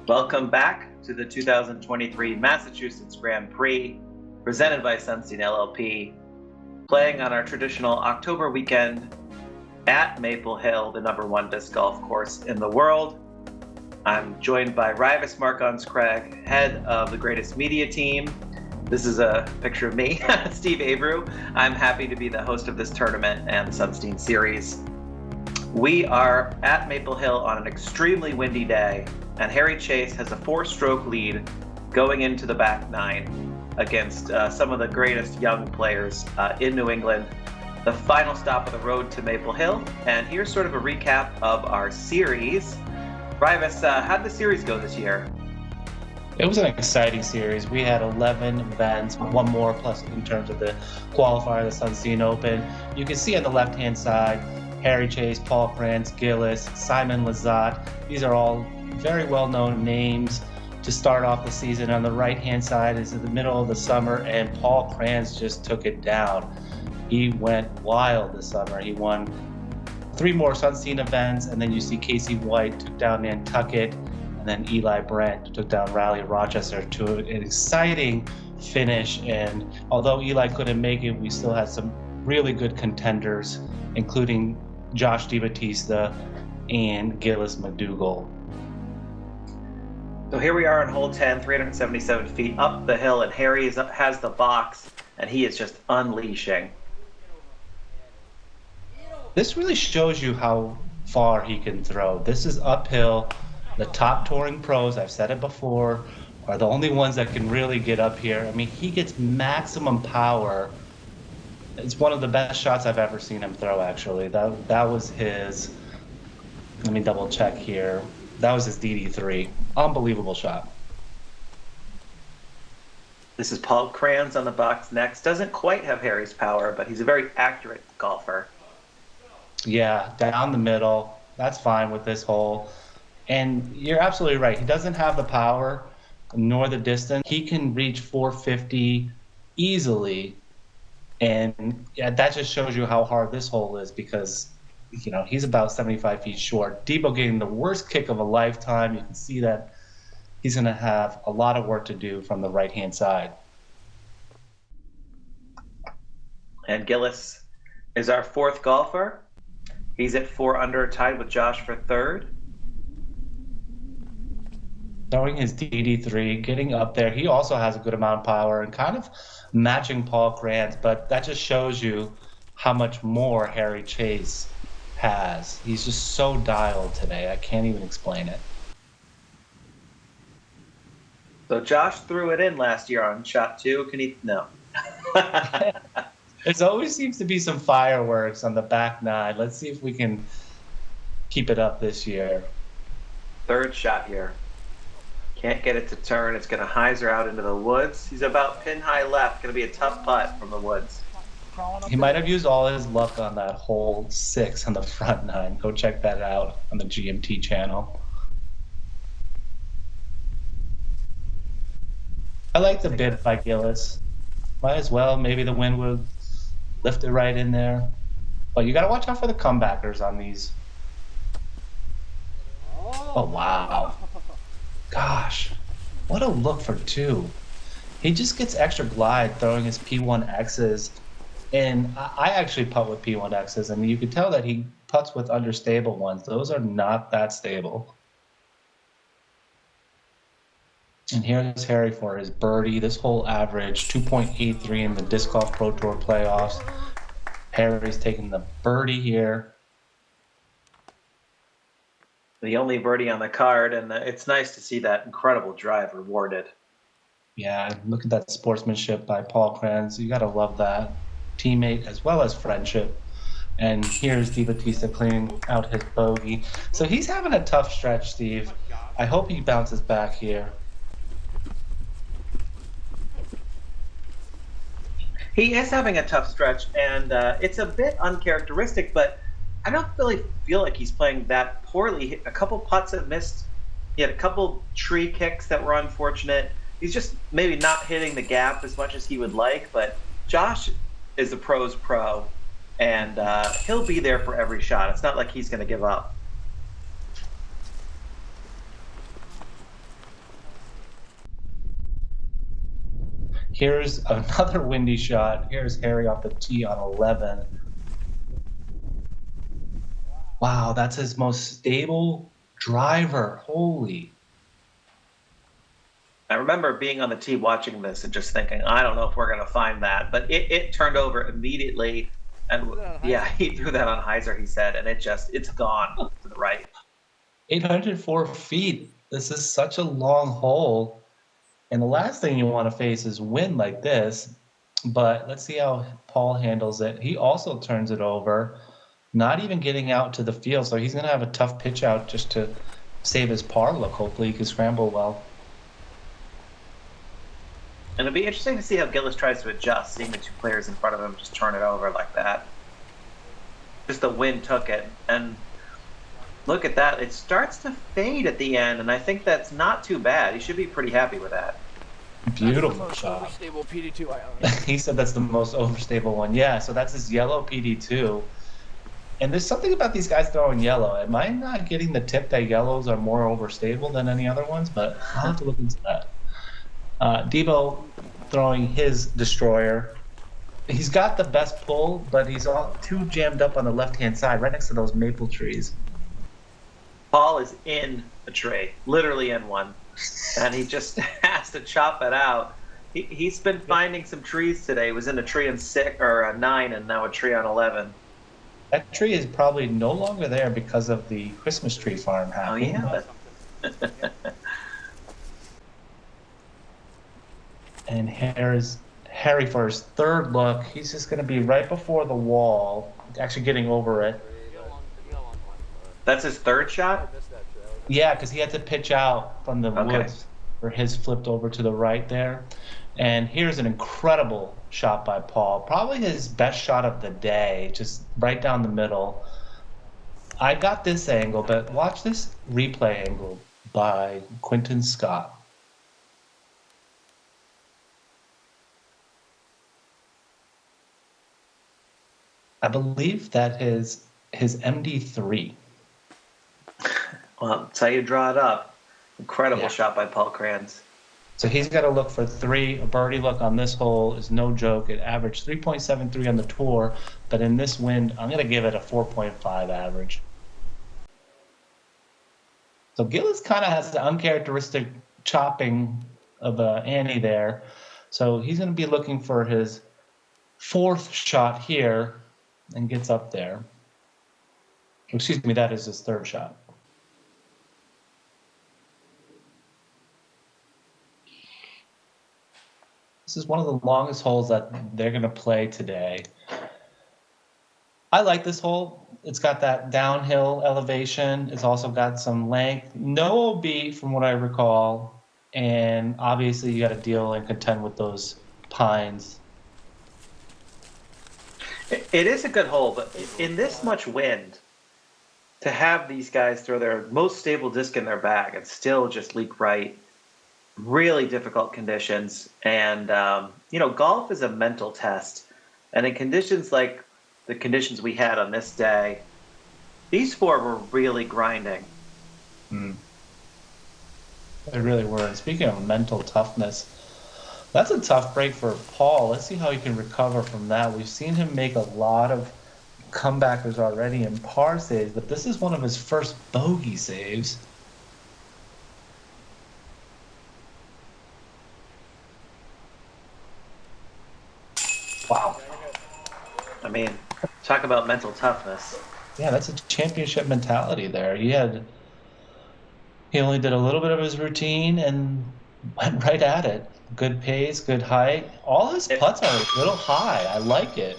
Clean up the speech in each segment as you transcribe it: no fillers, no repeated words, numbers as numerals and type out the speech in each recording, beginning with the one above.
Welcome back to the 2023 Massachusetts Grand Prix, presented by Sunstein LLP, playing on our traditional October weekend at Maple Hill, the #1 disc golf course in the world. I'm joined by Rivas Marcons-Craig, head of the Greatest Media team. This is a picture of me, Steve Abreu. I'm happy to be the host of this tournament and the Sunstein Series. We are at Maple Hill on an extremely windy day, and Harry Chace has a 4-stroke lead going into the back nine against some of the greatest young players in New England. The final stop of the road to Maple Hill, and here's sort of a recap of our series. Rivas, how'd the series go this year? It was an exciting series. We had 11 events, one more plus in terms of the qualifier, the Sunstein Open. You can see on the left-hand side, Harry Chace, Paul Krans, Gillis, Simon Lizotte. These are all very well-known names to start off the season. On the right-hand side is in the middle of the summer, and Paul Krans just took it down. He went wild this summer. He won 3 more Sunstein events, and then you see Casey White took down Nantucket, and then Eli Brandt took down Raleigh Rochester to an exciting finish. And although Eli couldn't make it, we still had some really good contenders, including Josh Dibattista and Gillis MacDougall. So here we are on hole 10, 377 feet up the hill, and Harry has the box, and he is just unleashing. This really shows you how far he can throw. This is uphill. The top touring pros, I've said it before, are the only ones that can really get up here. I mean, he gets maximum power. It's one of the best shots I've ever seen him throw, actually. That was his, let me double check here. That was his DD3. Unbelievable shot. This is Paul Krans on the box next. Doesn't quite have Harry's power, but he's a very accurate golfer. Yeah, down the middle. That's fine with this hole. And you're absolutely right. He doesn't have the power nor the distance. He can reach 450 easily. And yeah, that just shows you how hard this hole is, because you know he's about 75 feet short. Debo getting the worst kick of a lifetime. You can see that he's going to have a lot of work to do from the right-hand side. And Gillis is our 4th golfer. He's at 4 under, tied with Josh for 3rd. Throwing his DD3, getting up there. He also has a good amount of power and kind of matching Paul Krans, but that just shows you how much more Harry Chace has. He's just so dialed today. I can't even explain it. So Josh threw it in last year on shot 2. Can he? No. There always seems to be some fireworks on the back nine. Let's see if we can keep it up this year. 3rd shot here. Can't get it to turn. It's going to hyzer out into the woods. He's about pin high left. Going to be a tough putt from the woods. He might have used all his luck on that hole 6 on the front nine. Go check that out on the GMT channel. I like the bid by Gillis. Might as well. Maybe the wind would lift it right in there. But you got to watch out for the comebackers on these. Oh, wow. Gosh, what a look for 2. He just gets extra glide throwing his P1Xs. And I actually putt with P1Xs, and you can tell that he putts with understable ones. Those are not that stable. And here's Harry for his birdie. This hole averaged 2.83 in the Disc Golf Pro Tour playoffs. Harry's taking the birdie here. The only birdie on the card, and it's nice to see that incredible drive rewarded. Yeah, look at that sportsmanship by Paul Krans. You got to love that. Teammate as well as friendship. And here's Dibattista cleaning out his bogey. So he's having a tough stretch, Steve. I hope he bounces back here. He is having a tough stretch, and it's a bit uncharacteristic, but I don't really feel like he's playing that poorly. A couple putts have missed. He had a couple tree kicks that were unfortunate. He's just maybe not hitting the gap as much as he would like, but Josh is a pro's pro, and he'll be there for every shot. It's not like he's going to give up. Here's another windy shot. Here's Harry off the tee on 11. Wow, that's his most stable driver. Holy. I remember being on the tee watching this and just thinking, I don't know if we're going to find that. But it turned over immediately. And yeah, he threw that on Heiser, he said, and it's gone to the right. 804 feet. This is such a long hole. And the last thing you want to face is wind like this. But let's see how Paul handles it. He also turns it over, not even getting out to the field. So he's going to have a tough pitch out just to save his par look. Hopefully he can scramble well. And it'll be interesting to see how Gillis tries to adjust, seeing the two players in front of him just turn it over like that. Just the wind took it. And look at that. It starts to fade at the end, and I think that's not too bad. He should be pretty happy with that. Beautiful shot. Overstable PD2 I own. He said that's the most overstable one. Yeah, so that's his yellow PD2. And there's something about these guys throwing yellow. Am I not getting the tip that yellows are more overstable than any other ones? But I'll have to look into that. Debo throwing his destroyer. He's got the best pull, but he's all too jammed up on the left-hand side, right next to those maple trees. Paul is in a tree, literally in one, and he just has to chop it out. He's been finding some trees today. He was in a tree on 9, and now a tree on 11. That tree is probably no longer there because of the Christmas tree farm happening. Oh yeah. And Harry for his third look. He's just going to be right before the wall, actually getting over it. That's his third shot? Yeah, because he had to pitch out from the woods where his flipped over to the right there. And here's an incredible shot by Paul. Probably his best shot of the day, just right down the middle. I got this angle, but watch this replay angle by Quinten Scott. I believe that is his MD3. Well, that's how you draw it up. Incredible shot by Paul Krans. So he's got to look for 3. A birdie look on this hole is no joke. It averaged 3.73 on the tour, but in this wind, I'm going to give it a 4.5 average. So Gillis kind of has the uncharacteristic chopping of Annie there. So he's going to be looking for his 4th shot here and gets up there. Excuse me, that is his 3rd shot. This is one of the longest holes that they're going to play today. I like this hole. It's got that downhill elevation. It's also got some length. No OB from what I recall. And obviously you got to deal and contend with those pines. It is a good hole, but in this much wind, to have these guys throw their most stable disc in their bag and still just leak right, really difficult conditions. And, golf is a mental test. And in conditions like the conditions we had on this day, these 4 were really grinding. They really were. And speaking of mental toughness, that's a tough break for Paul. Let's see how he can recover from that. We've seen him make a lot of comebackers already in par saves, but this is one of his first bogey saves. Wow. I mean, talk about mental toughness. Yeah, that's a championship mentality there. He only did a little bit of his routine and went right at it. Good pace, good height. All his putts are a little high. I like it.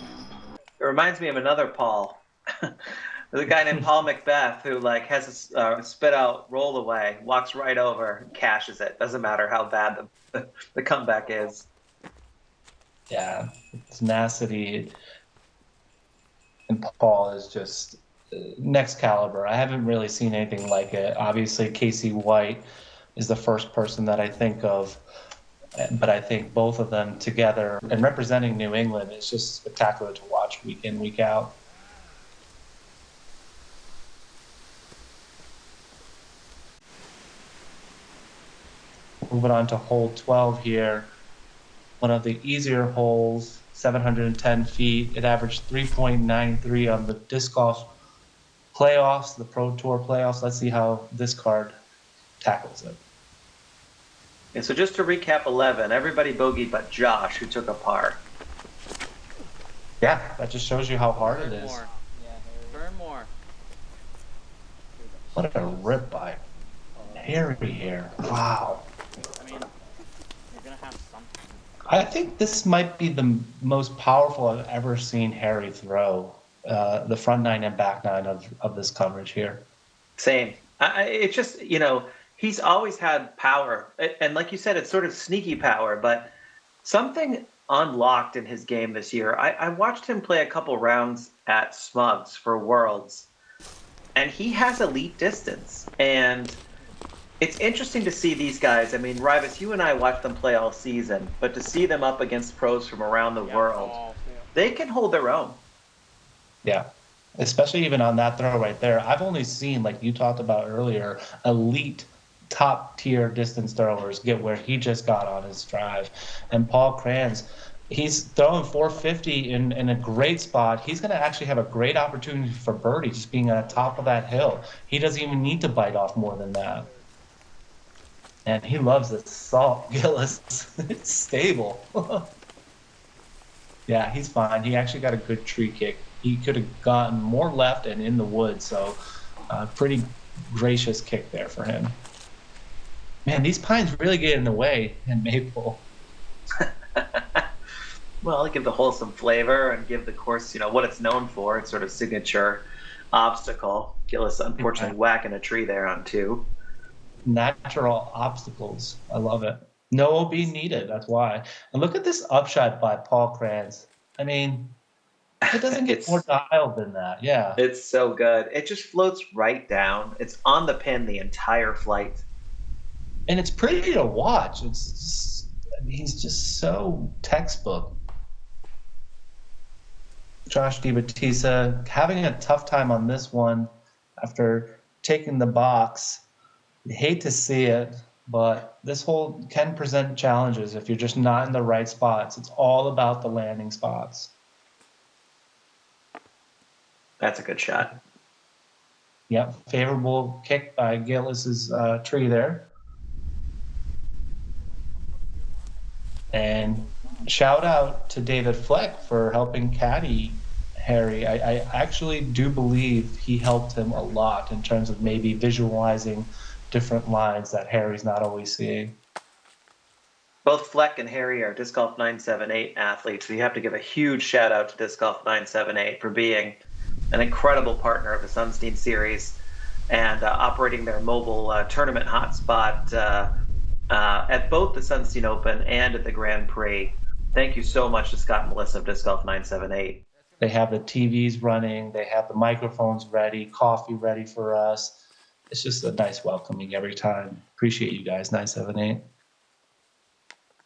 It reminds me of another Paul. There's a guy named Paul Macbeth who has a spit out, roll away, walks right over, cashes it. Doesn't matter how bad the comeback is. Yeah, tenacity. And Paul is just next caliber. I haven't really seen anything like it. Obviously, Casey White is the first person that I think of. But I think both of them together and representing New England is just spectacular to watch week in, week out. Moving on to hole 12 here. one of the easier holes, 710 feet. It averaged 3.93 on the disc golf playoffs, the Pro Tour playoffs. Let's see how this card tackles it. And so just to recap 11, everybody bogeyed but Josh, who took a par. Yeah, that just shows you how hard it is. Burn more. What a rip by Harry here. Wow. I mean, you're going to have something. I think this might be the most powerful I've ever seen Harry throw, the front nine and back nine of this coverage here. Same. It's just, you know, he's always had power. And like you said, it's sort of sneaky power, but something unlocked in his game this year. I watched him play a couple rounds at Smugs for Worlds, and he has elite distance. And it's interesting to see these guys. I mean, Rivas, you and I watched them play all season, but to see them up against pros from around the world, they can hold their own. Yeah, especially even on that throw right there. I've only seen, like you talked about earlier, elite top-tier distance throwers get where he just got on his drive. And Paul Krans, he's throwing 450 in a great spot. He's going to actually have a great opportunity for birdie just being on top of that hill. He doesn't even need to bite off more than that. And he loves this salt, Gillis. It's stable. Yeah, he's fine. He actually got a good tree kick. He could have gotten more left and in the woods, so pretty gracious kick there for him. Man, these pines really get in the way in Maple. Well, give the hole some flavor and give the course, you know, what it's known for. It's sort of signature obstacle. Gillis unfortunately whacking a tree there on 2. Natural obstacles. I love it. No OB needed. That's why. And look at this upshot by Paul Krans. I mean, it doesn't get more dialed than that. Yeah. It's so good. It just floats right down. It's on the pin the entire flight. And it's pretty to watch. It's just, I mean, he's just so textbook. Josh Dibattista having a tough time on this one after taking the box. You hate to see it, but this hole can present challenges if you're just not in the right spots. It's all about the landing spots. That's a good shot. Yep, favorable kick by Gillis's tree there. And shout out to David Fleck for helping caddy Harry. I actually do believe he helped him a lot in terms of maybe visualizing different lines that Harry's not always seeing. Both Fleck and Harry are Disc Golf 978 athletes, so you have to give a huge shout out to Disc Golf 978 for being an incredible partner of the Sunstein Series and operating their mobile tournament hotspot at both the Sunstein Open and at the Grand Prix. Thank you so much to Scott and Melissa of Disc Golf 978. They have the TVs running, they have the microphones ready, coffee ready for us. It's just a nice welcoming every time. Appreciate you guys, 978.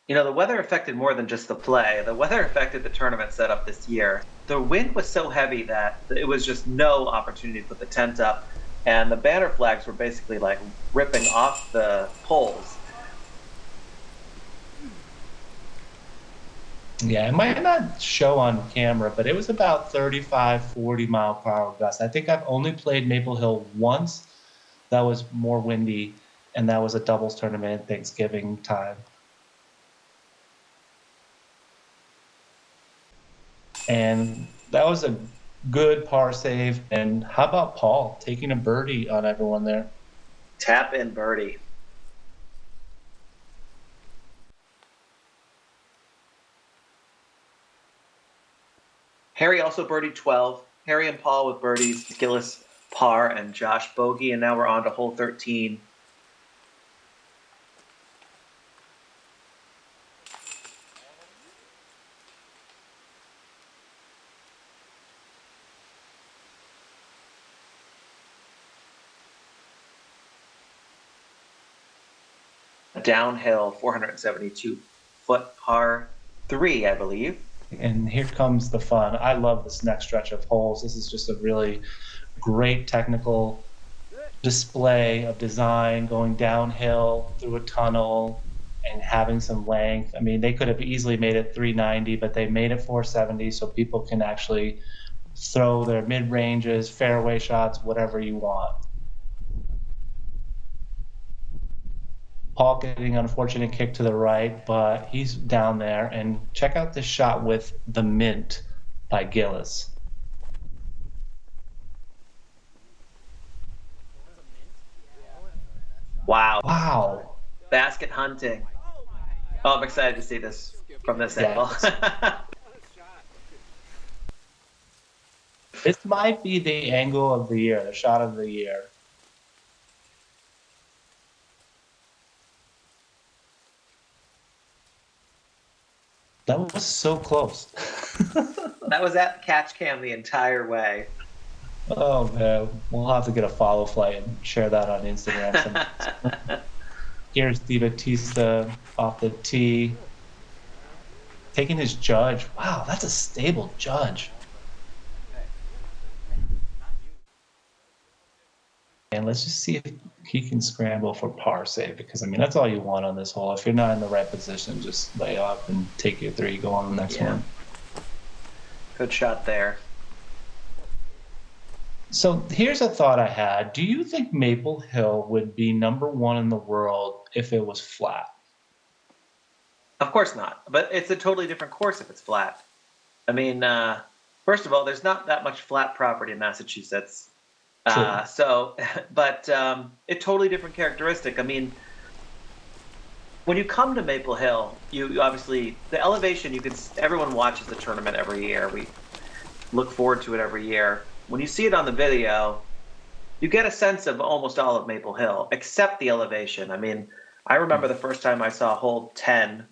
You know, the weather affected more than just the play. The weather affected the tournament setup this year. The wind was so heavy that it was just no opportunity to put the tent up, and the banner flags were basically like ripping off the poles. Yeah, it might not show on camera, but it was about 35, 40 mile per hour gusts. I think I've only played Maple Hill once. That was more windy, and that was a doubles tournament at Thanksgiving time. And that was a good par save. And how about Paul taking a birdie on everyone there? Tap in birdie. Harry also birdied 12. Harry and Paul with birdies. Gillis par and Josh bogey. And now we're on to hole 13. A downhill 472-foot par 3, I believe. And here comes the fun. I love this next stretch of holes. This is just a really great technical display of design, going downhill through a tunnel, and having some length. I mean, they could have easily made it 390, but they made it 470 so people can actually throw their mid-ranges, fairway shots, whatever you want. Paul getting an unfortunate kick to the right, but he's down there. And check out this shot with the mint by Gillis. Wow. Wow. Basket hunting. Oh, I'm excited to see this from this angle. This might be the angle of the year, the shot of the year. That was so close. That was at catch cam the entire way. Oh, man. We'll have to get a follow flight and share that on Instagram. Here's Dibattista off the tee. Taking his judge. Wow, that's a stable judge. And let's just see if he can scramble for par save, because, I mean, that's all you want on this hole. If you're not in the right position, just lay off and take your three, go on the next one. Good shot there. So here's a thought I had. Do you think Maple Hill would be #1 in the world if it was flat? Of course not. But it's a totally different course if it's flat. I mean, first of all, there's not that much flat property in Massachusetts. It's totally different characteristic. I mean, when you come to Maple Hill, you obviously, the elevation, everyone watches the tournament every year. We look forward to it every year. When you see it on the video, you get a sense of almost all of Maple Hill, except the elevation. I mean, I remember the first time I saw hole 10,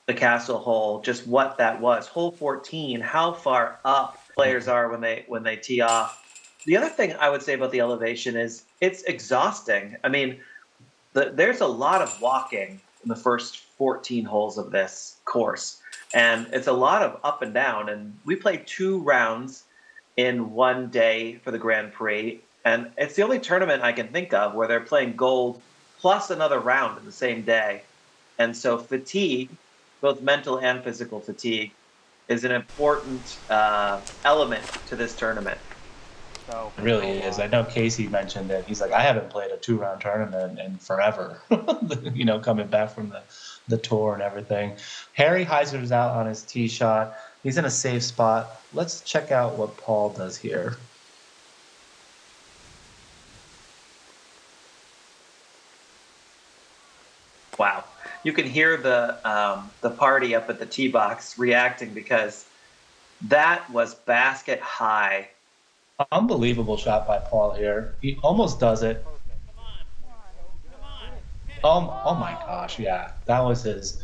the castle hole, just what that was. Hole 14, how far up players are when they tee off. The other thing I would say about the elevation is it's exhausting. I mean, there's a lot of walking in the first 14 holes of this course, and it's a lot of up and down. And we played 2 rounds in one day for the Grand Prix, and it's the only tournament I can think of where they're playing gold plus another round in the same day. And so fatigue, both mental and physical fatigue, is an important element to this tournament. So It really is. I know Casey mentioned that. He's like, I haven't played a 2-round tournament in forever, coming back from the tour and everything. Harry Heiser's out on his tee shot. He's in a safe spot. Let's check out what Paul does here. Wow. You can hear the party up at the tee box reacting, because that was basket high. Unbelievable shot by Paul here. He almost does it. Oh my gosh, yeah. That was his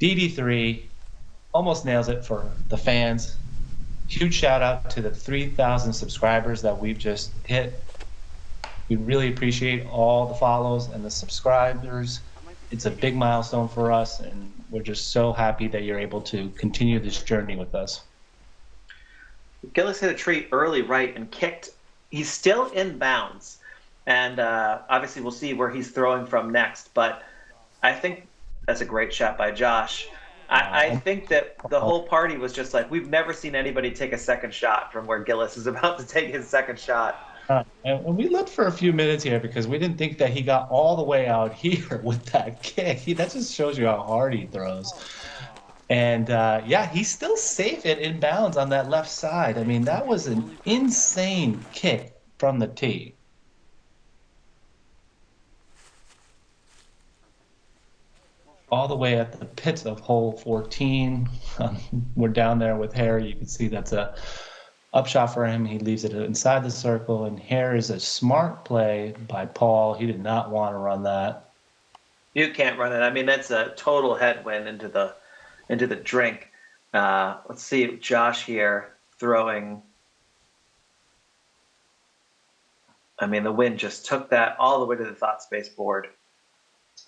DD3. Almost nails it for the fans. Huge shout out to the 3,000 subscribers that we've just hit. We really appreciate all the follows and the subscribers. It's a big milestone for us, and we're just so happy that you're able to continue this journey with us. Gillis hit a tree early right and kicked. He's still in bounds. And obviously we'll see where he's throwing from next. But I think that's a great shot by Josh. I think that the whole party was just like, we've never seen anybody take a second shot from where Gillis is about to take his second shot. And we looked for a few minutes here because we didn't think that he got all the way out here with that kick. That just shows you how hard he throws. And, he's still safe at inbounds on that left side. I mean, that was an insane kick from the tee. All the way at the pits of hole 14. We're down there with Harry. You can see that's a upshot for him. He leaves it inside the circle, and here is a smart play by Paul. He did not want to run that. You can't run it. I mean, that's a total headwind into the drink. Let's see Josh here throwing. I mean, the wind just took that all the way to the thought space board.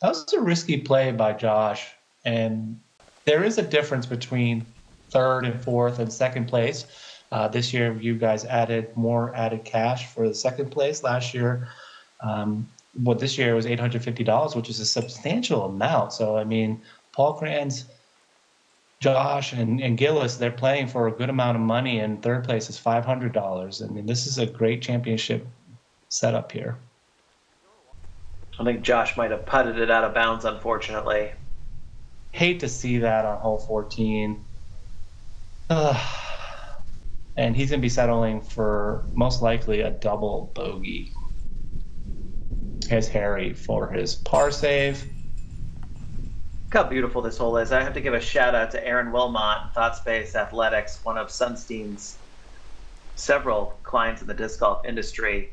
That was a risky play by Josh, and there is a difference between third and fourth and second place. This year, you guys added cash for the second place. Last year, what this year was $850, which is a substantial amount. So, I mean, Paul Krans, Josh, and Gillis, they're playing for a good amount of money, and third place is $500. I mean, this is a great championship setup here. I think Josh might have putted it out of bounds, unfortunately. Hate to see that on hole 14. And he's going to be settling for most likely a double bogey. Here's Harry for his par save. Look how beautiful this hole is. I have to give a shout out to Aaron Wilmot, ThoughtSpace Athletics, one of Sunstein's several clients in the disc golf industry.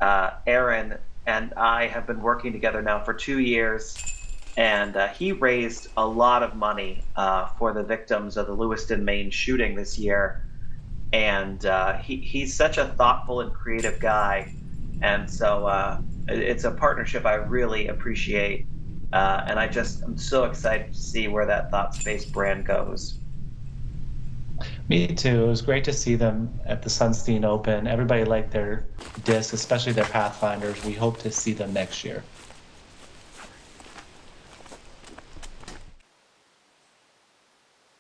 Aaron and I have been working together now for 2 years, and he raised a lot of money for the victims of the Lewiston, Maine shooting this year. And he's such a thoughtful and creative guy. And so it's a partnership I really appreciate. And I'm so excited to see where that ThoughtSpace brand goes. Me too. It was great to see them at the Sunstein Open. Everybody liked their discs, especially their Pathfinders. We hope to see them next year.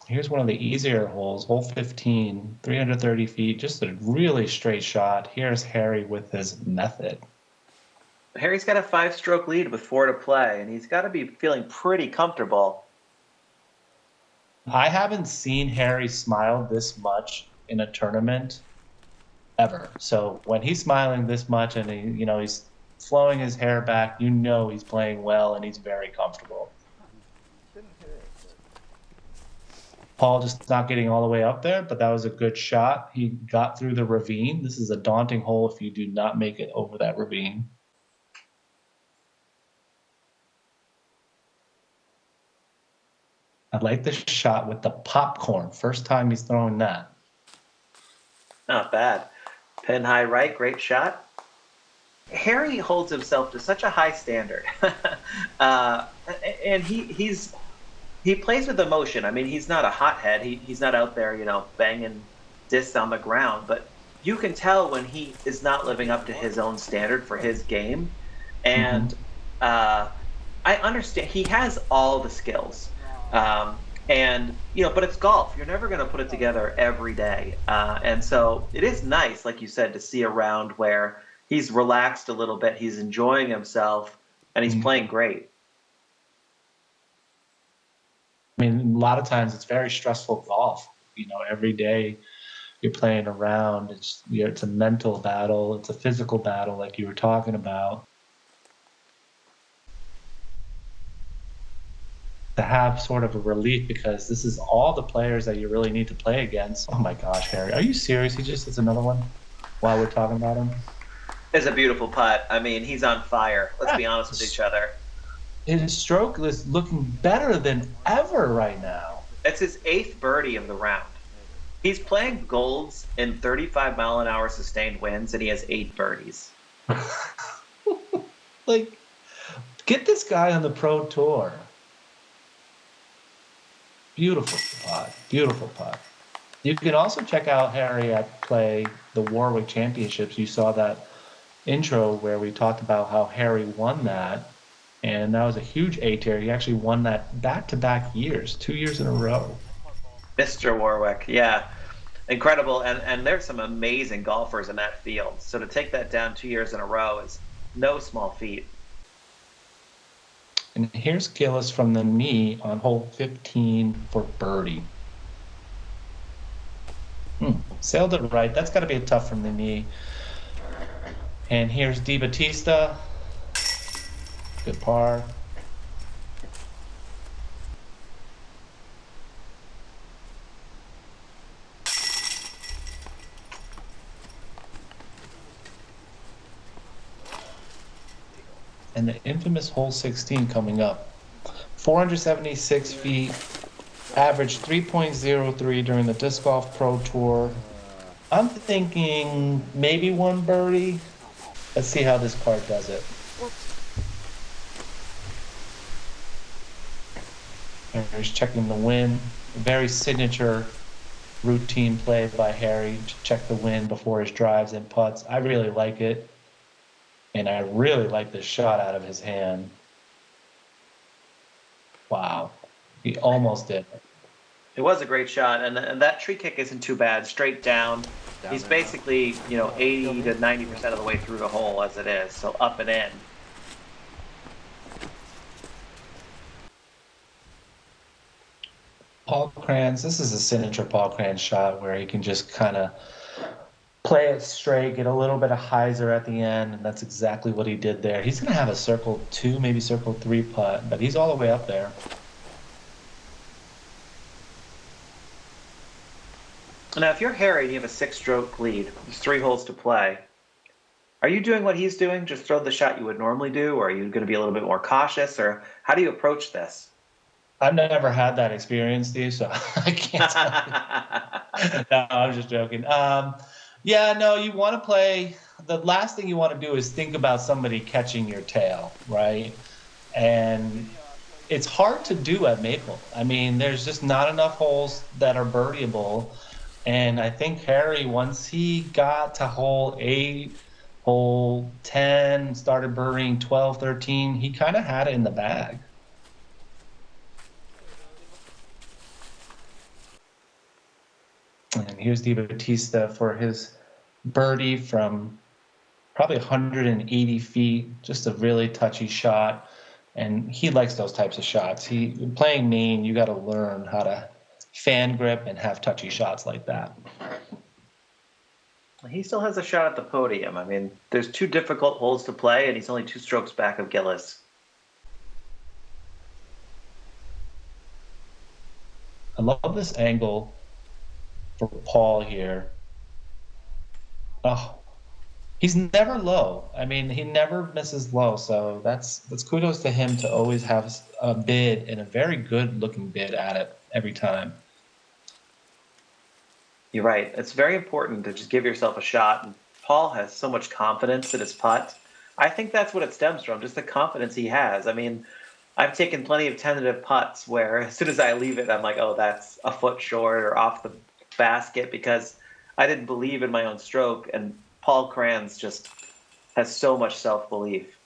Here's one of the easier holes, hole 15, 330 feet, just a really straight shot. Here's Harry with his method. Harry's got a 5-stroke lead with 4 to play, and he's got to be feeling pretty comfortable. I haven't seen Harry smile this much in a tournament ever. So when he's smiling this much and he's flowing his hair back, he's playing well and he's very comfortable. Paul just not getting all the way up there, but that was a good shot. He got through the ravine. This is a daunting hole if you do not make it over that ravine. I like this shot with the popcorn. First time he's throwing that. Not bad. Pin high right, great shot. Harry holds himself to such a high standard. And he plays with emotion. I mean, he's not a hothead. He's not out there, banging discs on the ground. But you can tell when he is not living up to his own standard for his game. And I understand he has all the skills. But it's golf. You're never going to put it together every day. And so it is nice, like you said, to see a round where he's relaxed a little bit. He's enjoying himself and he's playing great. I mean, a lot of times it's very stressful golf. Every day you're playing around. It's a mental battle. It's a physical battle, like you were talking about. To have sort of a relief, because this is all the players that you really need to play against. Oh my gosh, Harry, are you serious? He just hits another one while we're talking about him? It's a beautiful putt. I mean, he's on fire. Let's be honest with each other. His stroke is looking better than ever right now. It's his 8th birdie of the round. He's playing golds in 35-mile-an-hour sustained winds, and he has 8 birdies. Get this guy on the pro tour. Beautiful putt. Beautiful putt. You can also check out Harry at play the Warwick Championships. You saw that intro where we talked about how Harry won that. And that was a huge A-tier. He actually won that back-to-back years, 2 years in a row. Mr. Warwick, yeah. Incredible. And there's some amazing golfers in that field. So to take that down 2 years in a row is no small feat. And here's Gillis from the knee on hole 15 for birdie. Sailed it right. That's got to be a tough from the knee. And here's Dibattista. Good par. And the infamous hole 16 coming up. 476 feet, average 3.03 during the Disc Golf Pro Tour. I'm thinking maybe one birdie. Let's see how this card does it. Harry's checking the wind. Very signature routine play by Harry to check the wind before his drives and putts. I really like it. And I really like the shot out of his hand. Wow. He almost did it. It was a great shot, and that tree kick isn't too bad. Straight down. He's basically, 80 to 90% of the way through the hole as it is, so up and in. Paul Krans, this is a signature Paul Krans shot where he can just kind of play it straight, get a little bit of hyzer at the end, and that's exactly what he did there. He's going to have a circle 2, maybe circle 3 putt, but he's all the way up there. Now, if you're Harry and you have a 6-stroke lead, there's 3 holes to play, are you doing what he's doing, just throw the shot you would normally do, or are you going to be a little bit more cautious, or how do you approach this? I've never had that experience, Steve, so I can't tell you. No, I'm just joking. You want to play. The last thing you want to do is think about somebody catching your tail, right? And it's hard to do at Maple. I mean, there's just not enough holes that are birdieable. And I think Harry, once he got to hole 8, hole 10, started birdieing 12, 13, he kind of had it in the bag. And here's Dibattista for his birdie from probably 180 feet, just a really touchy shot. And he likes those types of shots. Playing Maine, you got to learn how to fan grip and have touchy shots like that. He still has a shot at the podium. I mean, there's 2 difficult holes to play, and he's only 2 strokes back of Gillis. I love this angle for Paul here. Oh, he's never low. I mean, he never misses low. So that's kudos to him to always have a bid and a very good looking bid at it every time. You're right. It's very important to just give yourself a shot. And Paul has so much confidence in his putt. I think that's what it stems from, just the confidence he has. I mean, I've taken plenty of tentative putts where as soon as I leave it, I'm like, oh, that's a foot short or off the basket because I didn't believe in my own stroke. And Paul Krans just has so much self-belief.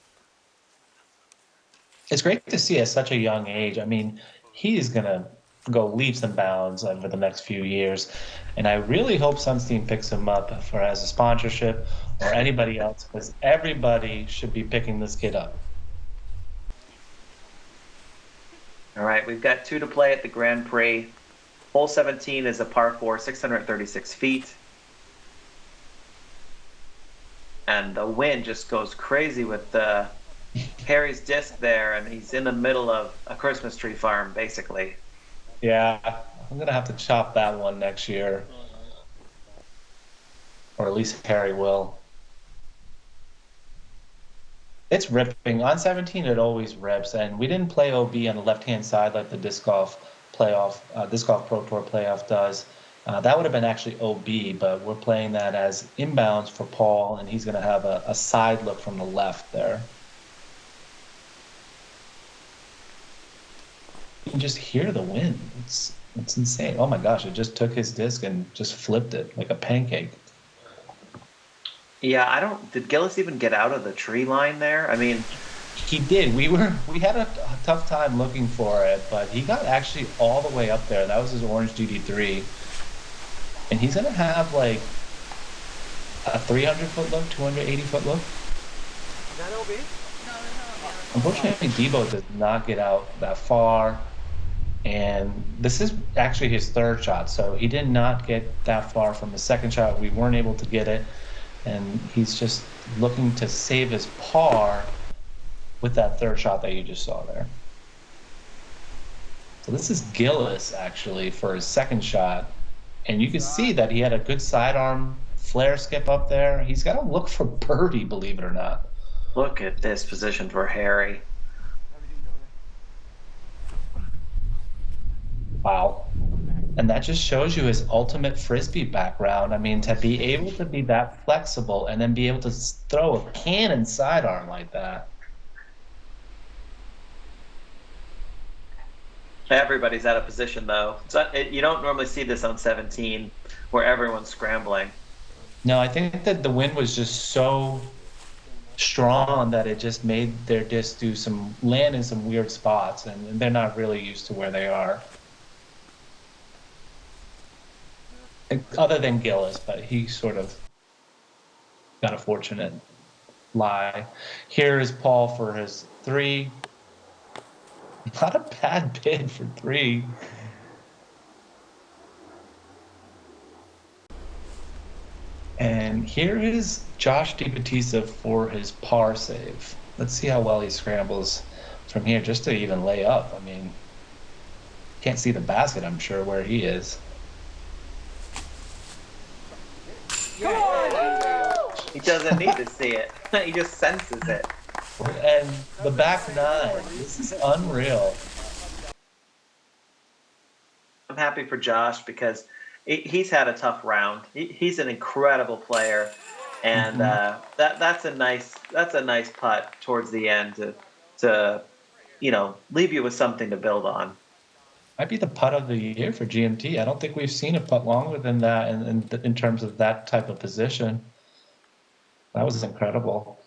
It's great to see at such a young age. I mean, he's going to go leaps and bounds over the next few years. And I really hope Sunstein picks him up as a sponsorship or anybody else, because everybody should be picking this kid up. All right, we've got 2 to play at the Grand Prix. Hole 17 is a par 4, 636 feet. And the wind just goes crazy with Harry's disc there, and he's in the middle of a Christmas tree farm, basically. Yeah, I'm going to have to chop that one next year. Or at least Harry will. It's ripping. On 17, it always rips. And we didn't play OB on the left-hand side like the Disc Golf Pro Tour playoff does. That would have been actually OB, but we're playing that as inbounds for Paul, and he's going to have a side look from the left there. You can just hear the wind. It's insane. Oh my gosh, it just took his disc and just flipped it like a pancake. Yeah, did Gillis even get out of the tree line there? I mean, he did. We had a tough time looking for it, but he got actually all the way up there. That was his orange GD3. And he's going to have like a 300-foot look, 280-foot look. Is that OB? No. Unfortunately, Debo does not get out that far. And this is actually his 3rd shot, so he did not get that far from the 2nd shot. We weren't able to get it. And he's just looking to save his par with that 3rd shot that you just saw there. So this is Gillis, actually, for his 2nd shot. And you can see that he had a good sidearm flare skip up there. He's got to look for birdie, believe it or not. Look at this position for Harry. Wow. And that just shows you his ultimate Frisbee background. I mean, to be able to be that flexible and then be able to throw a cannon sidearm like that. Everybody's out of position, though. You don't normally see this on 17 where everyone's scrambling. No, I think that the wind was just so strong that it just made their disc land in some weird spots, and they're not really used to where they are. Other than Gillis, but he sort of got a fortunate lie. Here is Paul for his 3. Not a bad bid for 3. And here is Josh Dibattista for his par save. Let's see how well he scrambles from here just to even lay up. I mean, can't see the basket, I'm sure, where he is. He doesn't need to see it. He just senses it. And the back 9. This is unreal. I'm happy for Josh because he's had a tough round. He's an incredible player, and that's a nice putt towards the end to leave you with something to build on. Might be the putt of the year for GMT. I don't think we've seen a putt longer than that in terms of that type of position. That was incredible.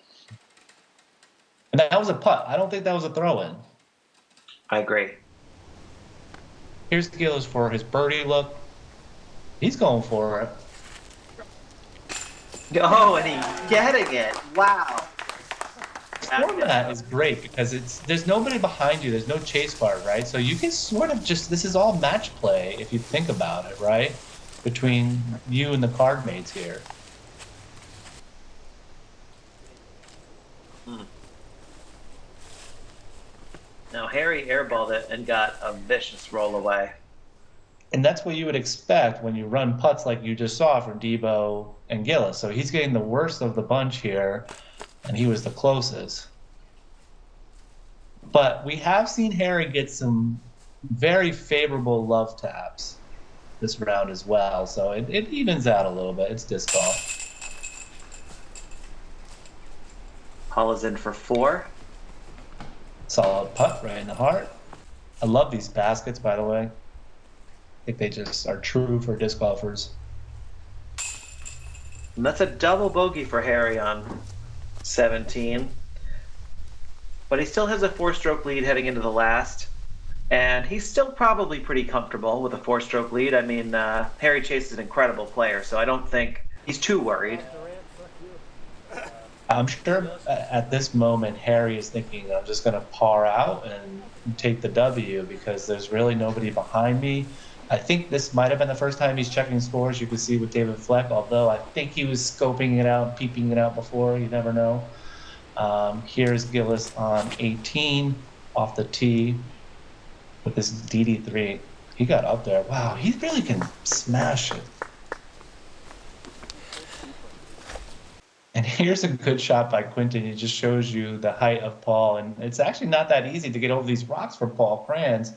And that was a putt. I don't think that was a throw-in. I agree. Here's Gillis for his birdie look. He's going for it. Oh, and he's getting it. Wow. Format is great because there's nobody behind you. There's no chase bar, right? So you can sort of this is all match play if you think about it, right? Between you and the card mates here. Now Harry airballed it and got a vicious roll away. And that's what you would expect when you run putts like you just saw from Debo and Gillis. So he's getting the worst of the bunch here, and he was the closest. But we have seen Harry get some very favorable love taps this round as well. So it evens out a little bit. It's disc golf. Paul is in for 4. Solid putt right in the heart. I love these baskets, by the way. I think they just are true for disc golfers. And that's a double bogey for Harry on 17. But he still has a 4-stroke lead heading into the last. And he's still probably pretty comfortable with a 4-stroke lead. I mean, Harry Chace is an incredible player, so I don't think he's too worried. I'm sure at this moment, Harry is thinking, I'm just going to par out and take the W because there's really nobody behind me. I think this might have been the first time he's checking scores. You can see with David Fleck, although I think he was scoping it out, peeping it out before. You never know. Here's Gillis on 18 off the tee with this DD3. He got up there. Wow, he really can smash it. And here's a good shot by Quinten. He just shows you the height of Paul. And it's actually not that easy to get over these rocks for Paul Krans,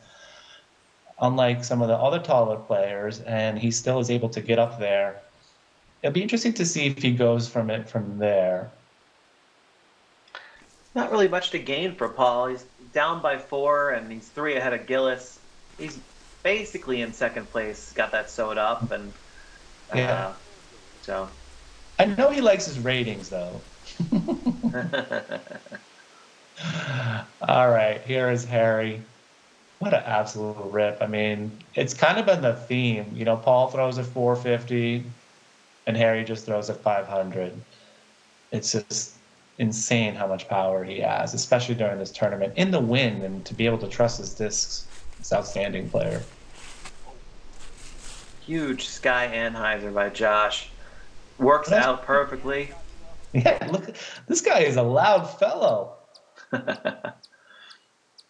unlike some of the other taller players. And he still is able to get up there. It'll be interesting to see if he goes from there. Not really much to gain for Paul. He's down by 4, and he's 3 ahead of Gillis. He's basically in second place. Got that sewed up, and so. I know he likes his ratings, though. All right, here is Harry. What an absolute rip. I mean, it's kind of been the theme. You know, Paul throws at 450, and Harry just throws at 500. It's just insane how much power he has, especially during this tournament. In the wind, and to be able to trust his discs, it's an outstanding player. Huge Sky Anheuser by Josh. Works out perfectly. Yeah, look, this guy is a loud fellow.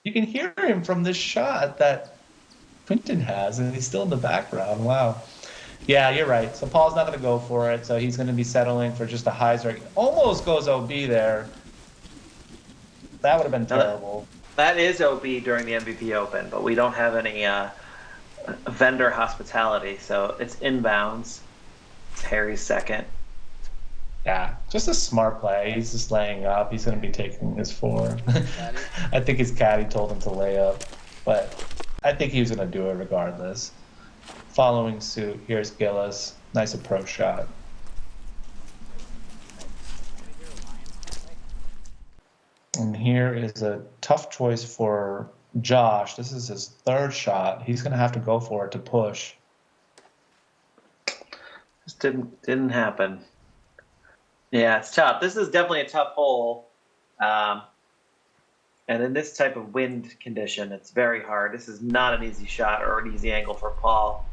You can hear him from this shot that Quinten has, and he's still in the background. Wow. Yeah, you're right. So Paul's not going to go for it, so he's going to be settling for just a hyzer. Almost goes OB there. That would have been terrible. That is OB during the MVP Open, but we don't have any vendor hospitality, so it's inbounds. It's Harry's second. Yeah, just a smart play. He's just laying up. He's going to be taking his 4. I think his caddy told him to lay up, but I think he was going to do it regardless. Following suit, here's Gillis. Nice approach shot. And here is a tough choice for Josh. This is his third shot. He's going to have to go for it to push. Just didn't happen. Yeah, it's tough. This is definitely a tough hole. And in this type of wind condition, it's very hard. This is not an easy shot or an easy angle for Paul.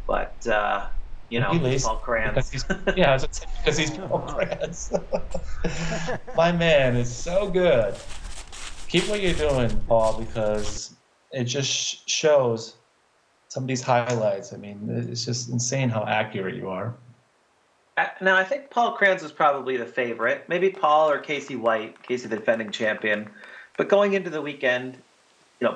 But, Paul Krans. Because he's Paul Krans. My man is so good. Keep what you're doing, Paul, because it just shows some of these highlights. I mean, it's just insane how accurate you are. Now, I think Paul Krans was probably the favorite. Maybe Paul or Casey White, Casey the defending champion. But going into the weekend,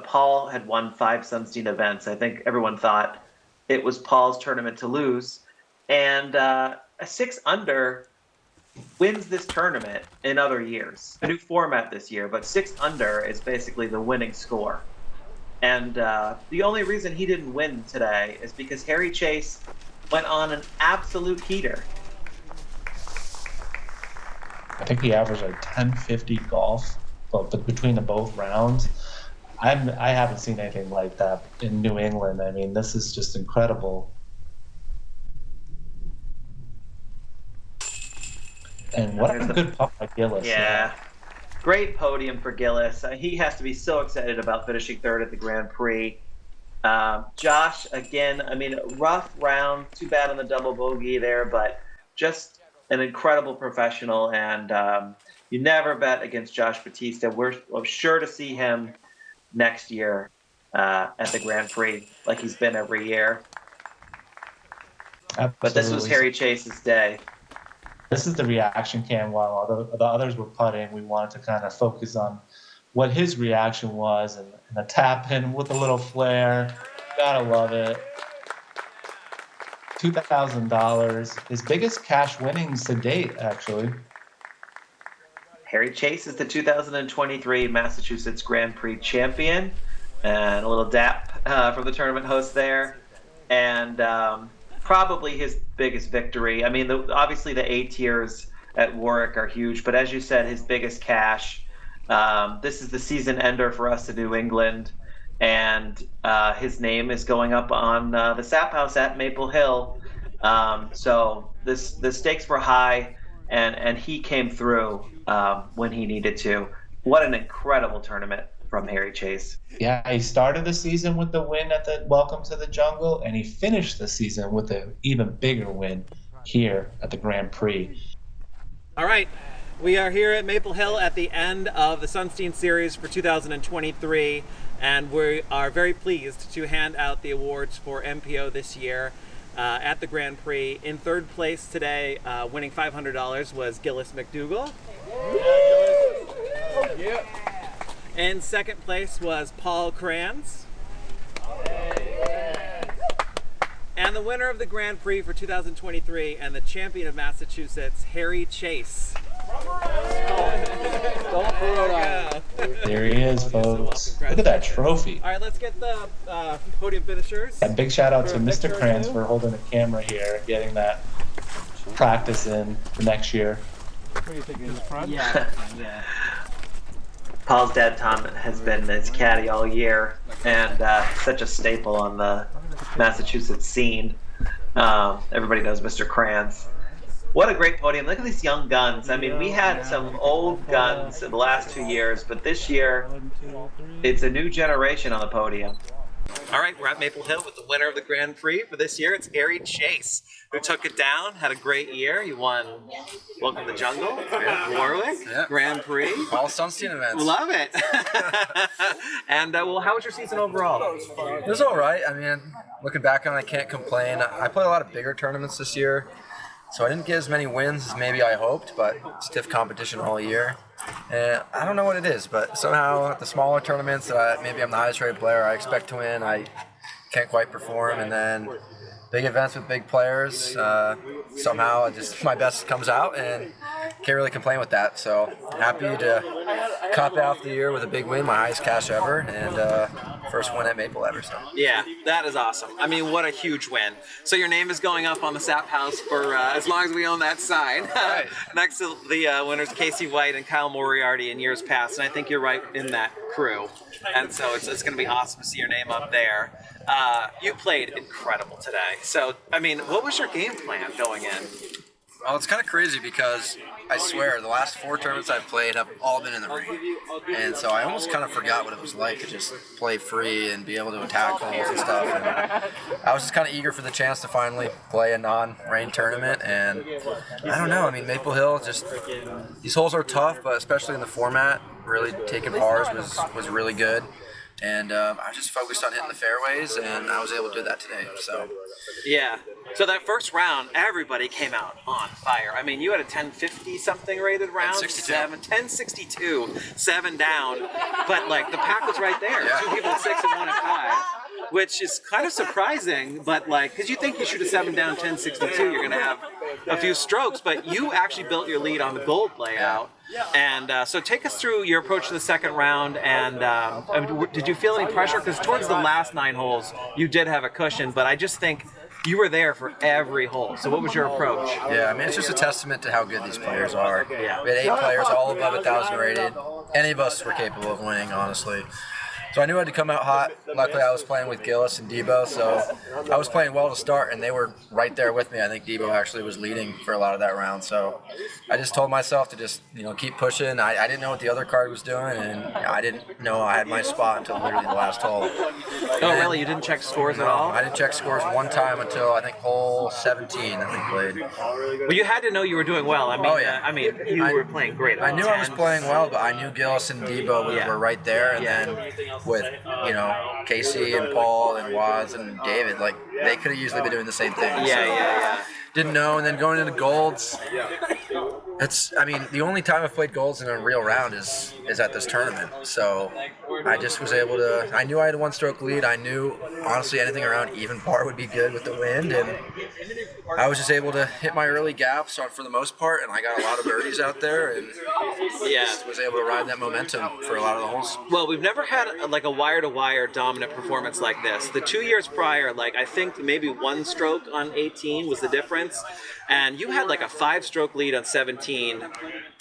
Paul had won 5 Sunstein events. I think everyone thought it was Paul's tournament to lose. And a 6 under wins this tournament in other years. A new format this year, but 6 under is basically the winning score. And the only reason he didn't win today is because Harry Chace went on an absolute heater. I think he averaged like 1050 golf, but between the both rounds. I haven't seen anything like that in New England. I mean, this is just incredible. And what a good putt by Gillis. Yeah. Great podium for Gillis. He has to be so excited about finishing 3rd at the Grand Prix. Josh, again, rough round. Too bad on the double bogey there, but just an incredible professional. And you never bet against Josh Dibattista. We're sure to see him next year at the Grand Prix, like he's been every year. Absolutely. But this was Harry Chace's day. This is the reaction cam while the others were putting. We wanted to kind of focus on what his reaction was, and a tap in with a little flair. Gotta love it. $2,000. His biggest cash winnings to date, actually. Harry Chace is the 2023 Massachusetts Grand Prix champion. And a little dap from the tournament host there. And probably his biggest victory. Obviously the A tiers at Warwick are huge, but as you said, his biggest cash. This is the season ender for us in New England, and his name is going up on the Sap House at Maple Hill. So the stakes were high, and he came through when he needed to. What an incredible tournament from Harry Chace. Yeah, he started the season with the win at the Welcome to the Jungle, and he finished the season with an even bigger win here at the Grand Prix. All right, we are here at Maple Hill at the end of the Sunstein Series for 2023, and we are very pleased to hand out the awards for MPO this year at the Grand Prix. In 3rd place today, winning $500, was Gillis MacDougall. Yeah. In 2nd place was Paul Krans. And the winner of the Grand Prix for 2023 and the champion of Massachusetts, Harry Chace. There he is, folks. Look at that trophy. All right, let's get the podium finishers. A big shout out to Mr. Krans for holding the camera here, getting that practice in for next year. What do you think, in the front? Yeah. Paul's dad, Tom, has been his caddy all year, and such a staple on the Massachusetts scene. Everybody knows Mr. Krans. What a great podium. Look at these young guns. We had some old guns in the last 2 years, but this year, it's a new generation on the podium. All right, we're at Maple Hill with the winner of the Grand Prix for this year. It's Harry Chace, who took it down, had a great year. He won Welcome to the Jungle, Warwick, Grand Prix. All Sunstein events. Love it. And, how was your season overall? It was all right. Looking back on it, I can't complain. I played a lot of bigger tournaments this year, so I didn't get as many wins as maybe I hoped, but stiff competition all year. And I don't know what it is, but somehow at the smaller tournaments that maybe I'm the highest rated player, I expect to win, I can't quite perform. And then big events with big players, somehow my best comes out, and can't really complain with that. So happy to cop out the year with a big win, my highest cash ever, and first win at Maple ever. So. Yeah, that is awesome. I mean, what a huge win. So your name is going up on the Sap House for as long as we own that sign. Right. Next to the winners, Casey White and Kyle Moriarty in years past, and I think you're right in that crew. And so it's going to be awesome to see your name up there. You played incredible today. So, I mean, what was your game plan going in? Well, it's kind of crazy because I swear the last 4 tournaments I've played have all been in the rain. And so I almost kind of forgot what it was like to just play free and be able to attack holes and stuff. And I was just kind of eager for the chance to finally play a non-rain tournament. And I don't know, I mean, Maple Hill, just these holes are tough, but especially in the format, really taking pars was really good. And I just focused on hitting the fairways, and I was able to do that today. So. Yeah. So that first round, everybody came out on fire. I mean, you had a 1050 something rated round, 1062, 7 down, but like the pack was right there. Yeah. 2 people at 6 and 1 at 5, which is kind of surprising. But like, because you think you shoot a 7 down, 1062, you're gonna have a few strokes, but you actually built your lead on the gold layout. And so take us through your approach to the second round, and I mean, did you feel any pressure? Because towards the last 9 holes, you did have a cushion, but I just think you were there for every hole. So what was your approach? Yeah, I mean, it's just a testament to how good these players are. Yeah. We had 8 players, all above 1,000 rated. Any of us were capable of winning, honestly. So I knew I had to come out hot. Luckily, I was playing with Gillis and Debo, so I was playing well to start, and they were right there with me. I think Debo actually was leading for a lot of that round, so I just told myself to just keep pushing. I didn't know what the other card was doing, and I didn't know I had my spot until literally the last hole. Oh, really? You didn't check scores at all? I didn't check scores one time until I think hole 17 that we played. Well, you had to know you were doing well. I mean, you were playing great. I knew I was playing well, but I knew Gillis and Debo were right there, and then with Casey and Paul and Waz and David, like they could have easily been doing the same thing. Yeah. Didn't know, and then going into golds. The only time I've played golds in a real round is at this tournament. So I just was able to. I knew I had a 1-stroke lead. I knew honestly anything around even par would be good with the wind, and I was just able to hit my early gaps for the most part, and I got a lot of birdies out there, and just was able to ride that momentum for a lot of the holes. Well, we've never had like a wire-to-wire dominant performance like this. The 2 years prior, like I think maybe 1 stroke on 18 was the difference. And you had like a 5-stroke lead on 17,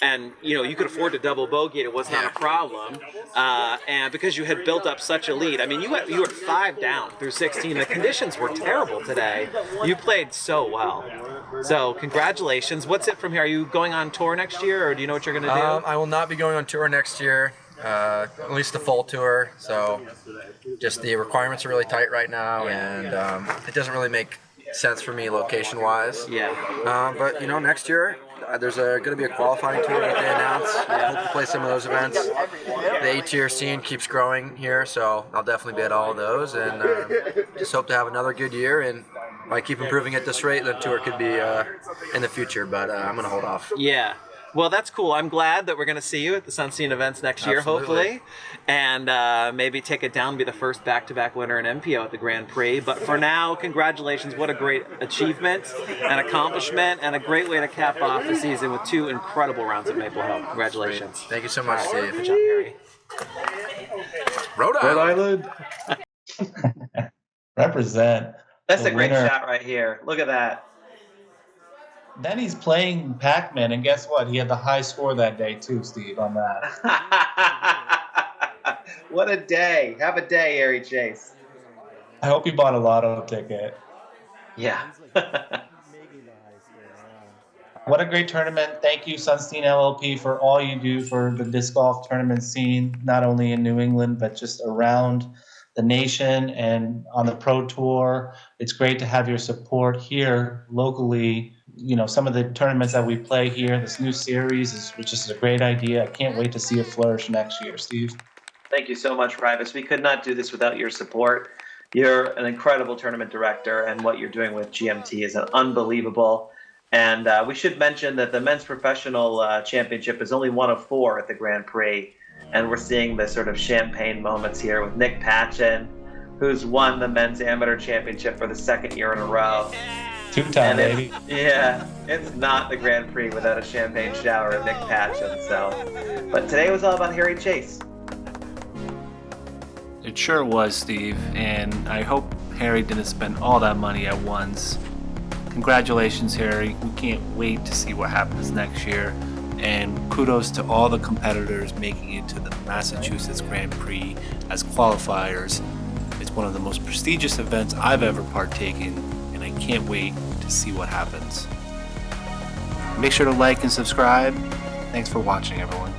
and you could afford to double bogey it. It was not a problem, and because you had built up such a lead. I mean, you were 5 down through 16. The conditions were terrible today. You played so well. So congratulations. What's it from here? Are you going on tour next year, or do you know what you're going to do? I will not be going on tour next year. At least the full tour. So just the requirements are really tight right now, and it doesn't really make sense for me location-wise. But next year there's going to be a qualifying tour that they announce. I hope to play some of those events. The A-tier scene keeps growing here, so I'll definitely be at all of those, and just hope to have another good year. And if I keep improving at this rate, the tour could be in the future. But I'm going to hold off. Yeah. Well, that's cool. I'm glad that we're going to see you at the Sunstein events next year, hopefully, and maybe take it down and be the first back-to-back winner in MPO at the Grand Prix. But for now, congratulations. What a great achievement and accomplishment, and a great way to cap off the season with 2 incredible rounds at Maple Hill. Congratulations. Thank you so much, Steve. Good job, Harry. Rhode Island. Represent. That's a great shot right here. Look at that. Then he's playing Pac-Man, and guess what? He had the high score that day too, Steve, on that. What a day. Have a day, Harry Chace. I hope he bought a lotto ticket. Yeah. What a great tournament. Thank you, Sunstein LLP, for all you do for the disc golf tournament scene, not only in New England, but just around the nation and on the pro tour. It's great to have your support here locally. Some of the tournaments that we play here, this new series is just a great idea. I can't wait to see it flourish next year, Steve. Thank you so much, Rivas. We could not do this without your support. You're an incredible tournament director, and what you're doing with GMT is unbelievable. And we should mention that the men's professional championship is only one of 4 at the Grand Prix. And we're seeing the sort of champagne moments here with Nick Patchen, who's won the men's amateur championship for the 2nd year in a row. Two-time, baby. It's not the Grand Prix without a champagne shower of Nick Patchen. So, but today was all about Harry Chace. It sure was, Steve, and I hope Harry didn't spend all that money at once. Congratulations, Harry. We can't wait to see what happens next year. And kudos to all the competitors making it to the Massachusetts Grand Prix as qualifiers. It's one of the most prestigious events I've ever partaken, and I can't wait to see what happens. Make sure to like and subscribe. Thanks for watching, everyone.